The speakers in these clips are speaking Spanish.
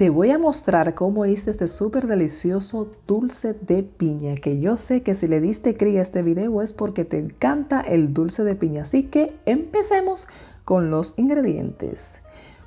Te voy a mostrar cómo hice este súper delicioso dulce de piña, que yo sé que si le diste clic a este video es porque te encanta el dulce de piña. Así que empecemos con los ingredientes.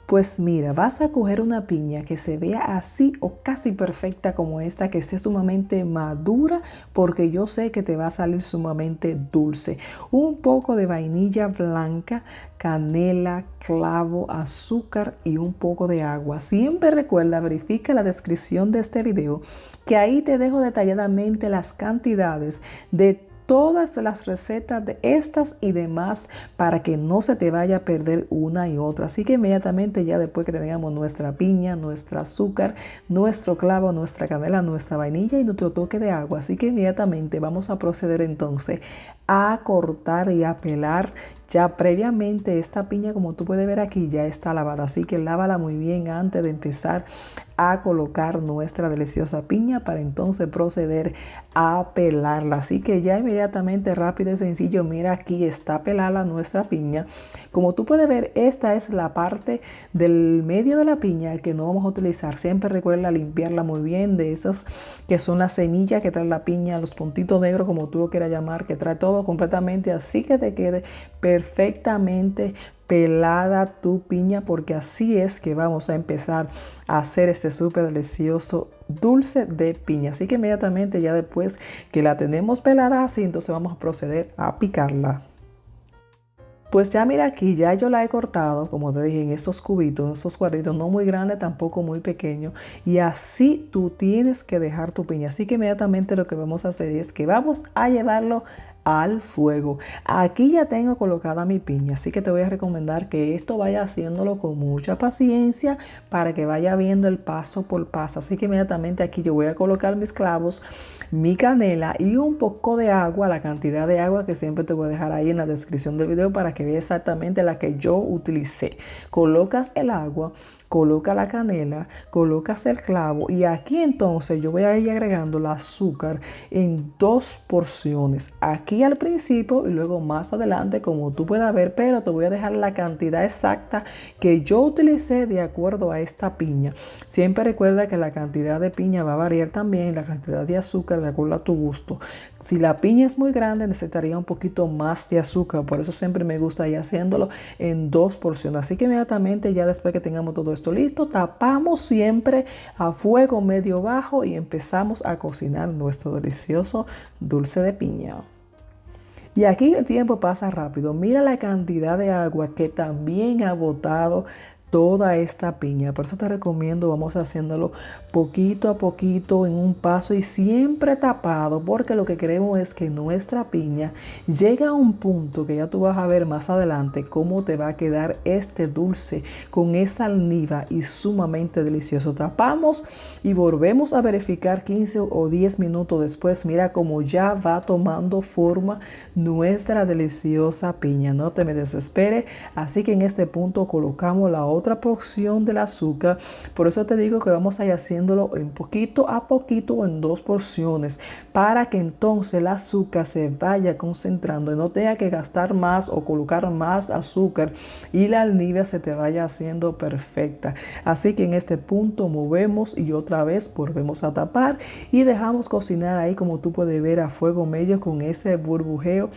Pues mira, vas a coger una piña que se vea así o casi perfecta como esta, que esté sumamente madura, porque yo sé que te va a salir sumamente dulce. Un poco de vainilla blanca, canela, clavo, azúcar y un poco de agua. Siempre recuerda, verifica la descripción de este video, que ahí te dejo detalladamente las cantidades de todas las recetas de estas y demás para que no se te vaya a perder una y otra. Así que inmediatamente ya después que tengamos nuestra piña, nuestro azúcar, nuestro clavo, nuestra canela, nuestra vainilla y nuestro toque de agua, así que inmediatamente vamos a proceder entonces a cortar y a pelar. Ya previamente esta piña, como tú puedes ver aquí, ya está lavada, así que lávala muy bien antes de empezar a colocar nuestra deliciosa piña para entonces proceder a pelarla. Así que ya inmediatamente, rápido y sencillo, mira, aquí está pelada nuestra piña. Como tú puedes ver, esta es la parte del medio de la piña que no vamos a utilizar. Siempre recuerda limpiarla muy bien de esas que son las semillas que trae la piña, los puntitos negros, como tú lo quieras llamar, que trae todo completamente, así que te quede perfectamente pelada tu piña, porque así es que vamos a empezar a hacer este súper delicioso dulce de piña. Así que inmediatamente, ya después que la tenemos pelada así, entonces vamos a proceder a picarla. Pues ya mira, aquí ya yo la he cortado, como te dije, en estos cubitos, en estos cuadritos, no muy grandes, tampoco muy pequeños. Y así tú tienes que dejar tu piña. Así que inmediatamente lo que vamos a hacer es que vamos a llevarlo al fuego. Aquí ya tengo colocada mi piña, así que te voy a recomendar que esto vaya haciéndolo con mucha paciencia para que vaya viendo el paso por paso. Así que inmediatamente aquí yo voy a colocar mis clavos, mi canela y un poco de agua, la cantidad de agua que siempre te voy a dejar ahí en la descripción del video para que veas exactamente la que yo utilicé. Colocas el agua, coloca la canela, colocas el clavo y aquí entonces yo voy a ir agregando el azúcar en 2 porciones. Aquí al principio y luego más adelante, como tú puedas ver, pero te voy a dejar la cantidad exacta que yo utilicé de acuerdo a esta piña. Siempre recuerda que la cantidad de piña va a variar también, la cantidad de azúcar de acuerdo a tu gusto. Si la piña es muy grande, necesitaría un poquito más de azúcar, por eso siempre me gusta ir haciéndolo en 2 porciones. Así que inmediatamente, ya después que tengamos todo esto listo, tapamos siempre a fuego medio bajo y empezamos a cocinar nuestro delicioso dulce de piña. Y aquí el tiempo pasa rápido. Mira la cantidad de agua que también ha botado toda esta piña. Por eso te recomiendo, vamos haciéndolo poquito a poquito en un paso y siempre tapado, porque lo que queremos es que nuestra piña llegue a un punto que ya tú vas a ver más adelante cómo te va a quedar este dulce con esa almíbar y sumamente delicioso. Tapamos y volvemos a verificar 15 o 10 minutos después. Mira cómo ya va tomando forma nuestra deliciosa piña. No te me desesperes. Así que en este punto colocamos la otra porción del azúcar. Por eso te digo que vamos a ir haciéndolo en poquito a poquito o en 2 porciones para que entonces el azúcar se vaya concentrando y no tenga que gastar más o colocar más azúcar y la almíbar se te vaya haciendo perfecta. Así que en este punto movemos y otra vez volvemos a tapar y dejamos cocinar ahí, como tú puedes ver, a fuego medio con ese burbujeo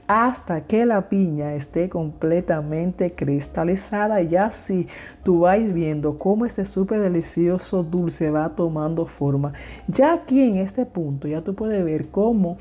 hasta que la piña esté completamente cristalizada. Y así tú vas viendo cómo este súper delicioso dulce va tomando forma. Ya aquí en este punto ya tú puedes ver cómo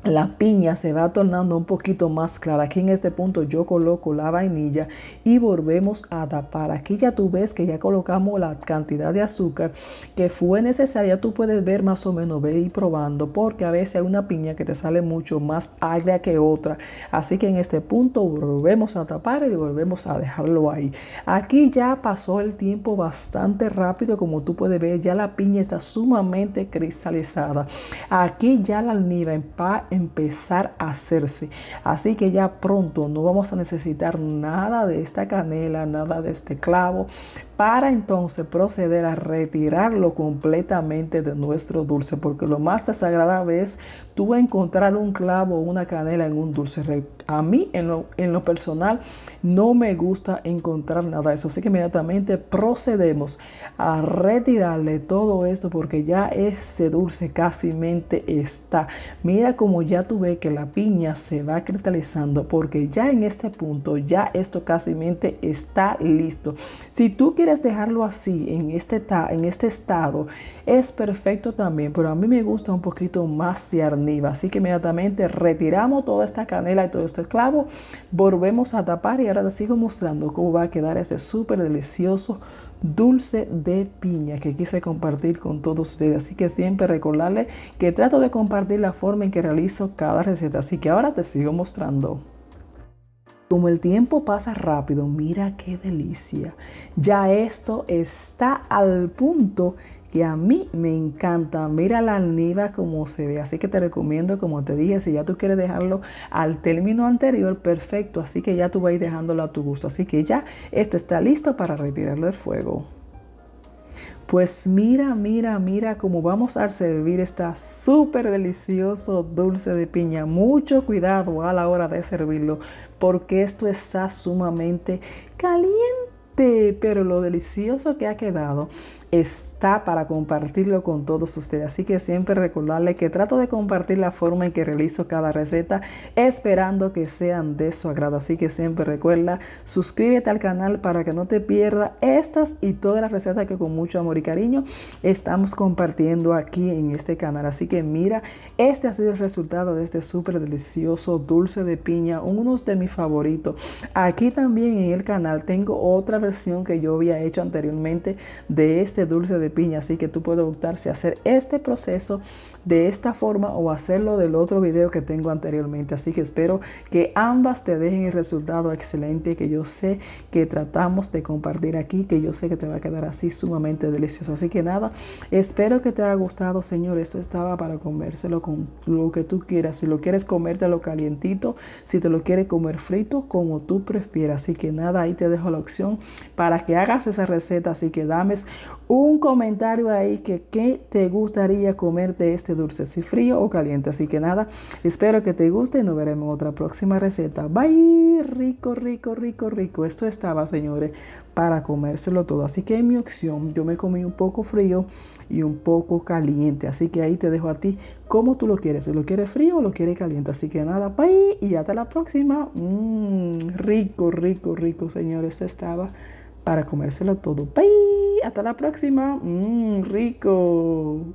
la piña se va tornando un poquito más clara. Aquí en este punto yo coloco la vainilla y volvemos a tapar. Aquí ya tú ves que ya colocamos la cantidad de azúcar que fue necesaria. Tú puedes ver más o menos, ve y probando, porque a veces hay una piña que te sale mucho más agria que otra. Así que en este punto volvemos a tapar y volvemos a dejarlo ahí. Aquí ya pasó el tiempo bastante rápido. Como tú puedes ver, ya la piña está sumamente cristalizada. Aquí ya la almíbar empezar a hacerse, así que ya pronto no vamos a necesitar nada de esta canela, nada de este clavo para entonces proceder a retirarlo completamente de nuestro dulce, porque lo más desagradable es tú encontrar un clavo o una canela en un dulce. A mí en lo personal no me gusta encontrar nada de eso, así que inmediatamente procedemos a retirarle todo esto, porque ya ese dulce casi está. Mira como ya tú ves que la piña se va cristalizando, porque ya en este punto ya esto casi está listo. Si tú quieres dejarlo así en este estado es perfecto también, pero a mí me gusta un poquito más ciarniva, así que inmediatamente retiramos toda esta canela y todo este clavo, volvemos a tapar y ahora te sigo mostrando cómo va a quedar ese súper delicioso dulce de piña que quise compartir con todos ustedes. Así que siempre recordarles que trato de compartir la forma en que realizo cada receta, así que ahora te sigo mostrando. Como el tiempo pasa rápido, mira qué delicia. Ya esto está al punto que a mí me encanta. Mira la almíbar como se ve. Así que te recomiendo, como te dije, si ya tú quieres dejarlo al término anterior, perfecto. Así que ya tú vas a ir dejándolo a tu gusto. Así que ya esto está listo para retirarlo del fuego. Pues mira cómo vamos a servir esta súper delicioso dulce de piña. Mucho cuidado a la hora de servirlo, porque esto está sumamente caliente, pero lo delicioso que ha quedado está para compartirlo con todos ustedes. Así que siempre recordarles que trato de compartir la forma en que realizo cada receta, esperando que sean de su agrado. Así que siempre recuerda, suscríbete al canal para que no te pierdas estas y todas las recetas que con mucho amor y cariño estamos compartiendo aquí en este canal. Así que mira, este ha sido el resultado de este súper delicioso dulce de piña, uno de mis favoritos. Aquí también en el canal tengo otra versión que yo había hecho anteriormente de este dulce de piña, así que tú puedes optar si hacer este proceso de esta forma o hacerlo del otro video que tengo anteriormente. Así que espero que ambas te dejen el resultado excelente que yo sé que tratamos de compartir aquí, que yo sé que te va a quedar así sumamente delicioso. Así que nada, espero que te haya gustado, señor. Esto estaba para comérselo con lo que tú quieras. Si lo quieres comértelo calientito, si te lo quieres comer frito, como tú prefieras. Así que nada, ahí te dejo la opción para que hagas esa receta. Así que dame un comentario ahí que qué te gustaría comer de este dulce, si frío o caliente. Así que nada, espero que te guste y nos veremos en otra próxima receta. Bye, rico, rico, rico, rico. Esto estaba, señores, para comérselo todo. Así que en mi opción, yo me comí un poco frío y un poco caliente. Así que ahí te dejo a ti como tú lo quieres. Si lo quieres frío o lo quieres caliente. Así que nada, bye y hasta la próxima. Rico, rico, rico, señores. Esto estaba para comérselo todo. Bye, hasta la próxima. Rico.